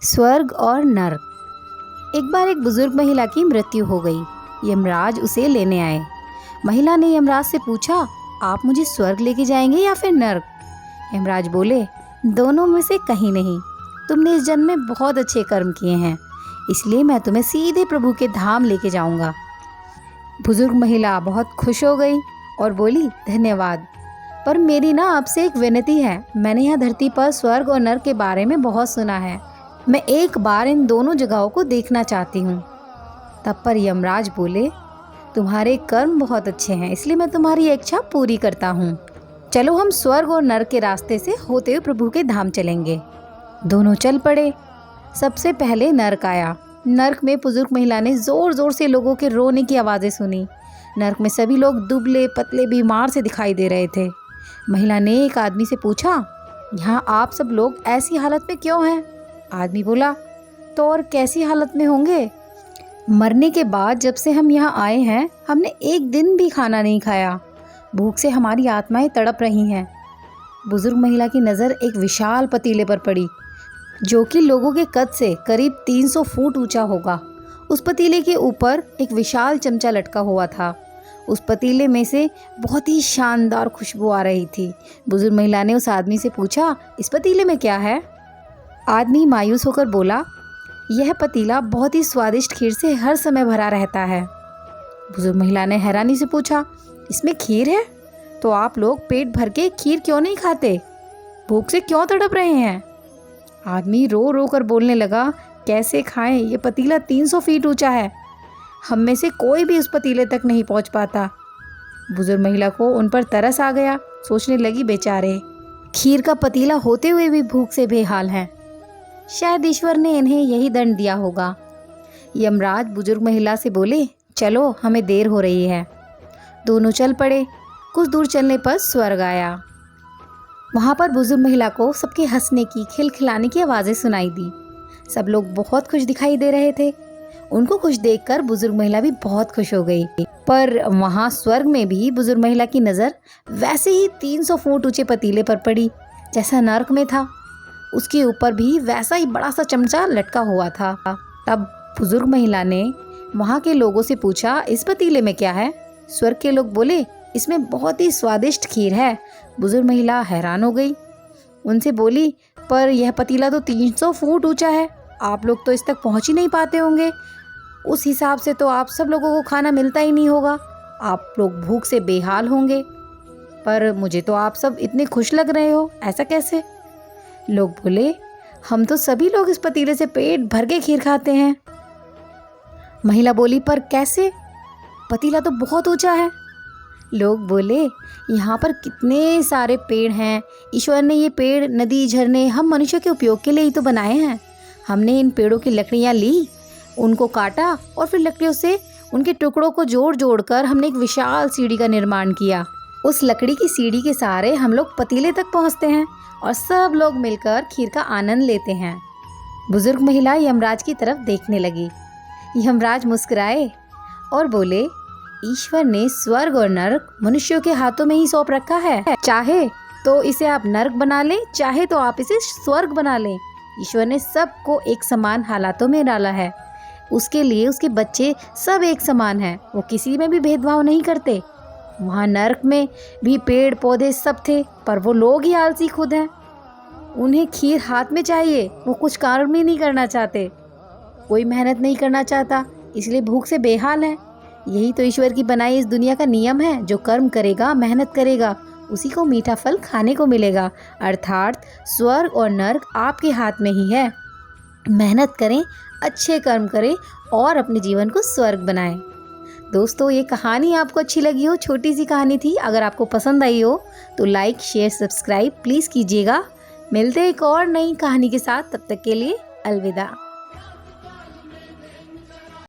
स्वर्ग और नर्क। एक बार एक बुजुर्ग महिला की मृत्यु हो गई। यमराज उसे लेने आए। महिला ने यमराज से पूछा, आप मुझे स्वर्ग लेके जाएंगे या फिर नर्क? यमराज बोले, दोनों में से कहीं नहीं। तुमने इस जन्म में बहुत अच्छे कर्म किए हैं, इसलिए मैं तुम्हें सीधे प्रभु के धाम लेके जाऊंगा। बुजुर्ग महिला बहुत खुश हो गई और बोली, धन्यवाद, पर मेरी ना आपसे एक विनती है। मैंने यहाँ धरती पर स्वर्ग और नर्क के बारे में बहुत सुना है। मैं एक बार इन दोनों जगहों को देखना चाहती हूँ। तब पर यमराज बोले, तुम्हारे कर्म बहुत अच्छे हैं, इसलिए मैं तुम्हारी इच्छा पूरी करता हूँ। चलो हम स्वर्ग और नर्क के रास्ते से होते हुए प्रभु के धाम चलेंगे। दोनों चल पड़े। सबसे पहले नर्क आया। नर्क में बुजुर्ग महिला ने ज़ोर ज़ोर से लोगों के रोने की आवाज़ें सुनी। नर्क में सभी लोग दुबले पतले बीमार से दिखाई दे रहे थे। महिला ने एक आदमी से पूछा, यहाँ आप सब लोग ऐसी हालत में क्यों हैं? आदमी बोला, तो और कैसी हालत में होंगे? मरने के बाद जब से हम यहाँ आए हैं, हमने एक दिन भी खाना नहीं खाया। भूख से हमारी आत्माएं तड़प रही हैं। बुजुर्ग महिला की नज़र एक विशाल पतीले पर पड़ी, जो कि लोगों के कद से करीब 300 फुट ऊंचा होगा। उस पतीले के ऊपर एक विशाल चमचा लटका हुआ था। उस पतीले में से बहुत ही शानदार खुशबू आ रही थी। बुजुर्ग महिला ने उस आदमी से पूछा, इस पतीले में क्या है? आदमी मायूस होकर बोला, यह पतीला बहुत ही स्वादिष्ट खीर से हर समय भरा रहता है। बुजुर्ग महिला ने हैरानी से पूछा, इसमें खीर है? तो आप लोग पेट भर के खीर क्यों नहीं खाते? भूख से क्यों तड़प रहे हैं? आदमी रो रो कर बोलने लगा, कैसे खाएं? ये पतीला 300 फीट ऊंचा है। हम में से कोई भी उस पतीले तक नहीं पहुंच पाता। बुजुर्ग महिला को उन पर तरस आ गया। सोचने लगी, बेचारे खीर का पतीला होते हुए भी भूख से बेहाल हैं। शायद ईश्वर ने इन्हें यही दंड दिया होगा। यमराज बुजुर्ग महिला से बोले, चलो हमें देर हो रही है। दोनों चल पड़े। कुछ दूर चलने पर स्वर्ग आया। वहाँ पर बुजुर्ग महिला को सबके हंसने की, खिलखिलाने की आवाज़ें सुनाई दी। सब लोग बहुत खुश दिखाई दे रहे थे। उनको खुश देखकर बुजुर्ग महिला भी बहुत खुश हो गई। पर वहाँ स्वर्ग में भी बुजुर्ग महिला की नज़र वैसे ही 300 फुट ऊंचे पतीले पर पड़ी जैसा नर्क में था। उसके ऊपर भी वैसा ही बड़ा सा चमचा लटका हुआ था। तब बुजुर्ग महिला ने वहाँ के लोगों से पूछा, इस पतीले में क्या है? स्वर्ग के लोग बोले, इसमें बहुत ही स्वादिष्ट खीर है। बुजुर्ग महिला हैरान हो गई। उनसे बोली, पर यह पतीला तो 300 फुट ऊंचा है। आप लोग तो इस तक पहुँच ही नहीं पाते होंगे। उस हिसाब से तो आप सब लोगों को खाना मिलता ही नहीं होगा। आप लोग भूख से बेहाल होंगे। पर मुझे तो आप सब इतने खुश लग रहे हो, ऐसा कैसे? लोग बोले, हम तो सभी लोग इस पतीले से पेट भर के खीर खाते हैं। महिला बोली, पर कैसे? पतीला तो बहुत ऊंचा है। लोग बोले, यहाँ पर कितने सारे पेड़ हैं। ईश्वर ने ये पेड़, नदी, झरने हम मनुष्य के उपयोग के लिए ही तो बनाए हैं। हमने इन पेड़ों की लकड़ियाँ ली, उनको काटा और फिर लकड़ियों से उनके टुकड़ों को जोड़ जोड़ कर हमने एक विशाल सीढ़ी का निर्माण किया। उस लकड़ी की सीढ़ी के सहारे हम लोग पतीले तक पहुँचते हैं और सब लोग मिलकर खीर का आनंद लेते हैं। बुजुर्ग महिला यमराज की तरफ देखने लगी। यमराज मुस्कुराए और बोले, ईश्वर ने स्वर्ग और नर्क मनुष्यों के हाथों में ही सौंप रखा है। चाहे तो इसे आप नर्क बना लें, चाहे तो आप इसे स्वर्ग बना लें। ईश्वर ने सबको एक समान हालातों में डाला है। उसके लिए उसके बच्चे सब एक समान हैं। वो किसी में भी भेदभाव नहीं करते। वहाँ नर्क में भी पेड़ पौधे सब थे, पर वो लोग ही आलसी खुद हैं। उन्हें खीर हाथ में चाहिए, वो कुछ काम ही नहीं करना चाहते। कोई मेहनत नहीं करना चाहता, इसलिए भूख से बेहाल है। यही तो ईश्वर की बनाई इस दुनिया का नियम है। जो कर्म करेगा, मेहनत करेगा, उसी को मीठा फल खाने को मिलेगा। अर्थात स्वर्ग और नर्क आपके हाथ में ही है। मेहनत करें, अच्छे कर्म करें और अपने जीवन को स्वर्ग बनाएं। दोस्तों, ये कहानी आपको अच्छी लगी हो, छोटी सी कहानी थी। अगर आपको पसंद आई हो तो लाइक, शेयर, सब्सक्राइब प्लीज़ कीजिएगा। मिलते हैं एक और नई कहानी के साथ। तब तक के लिए अलविदा।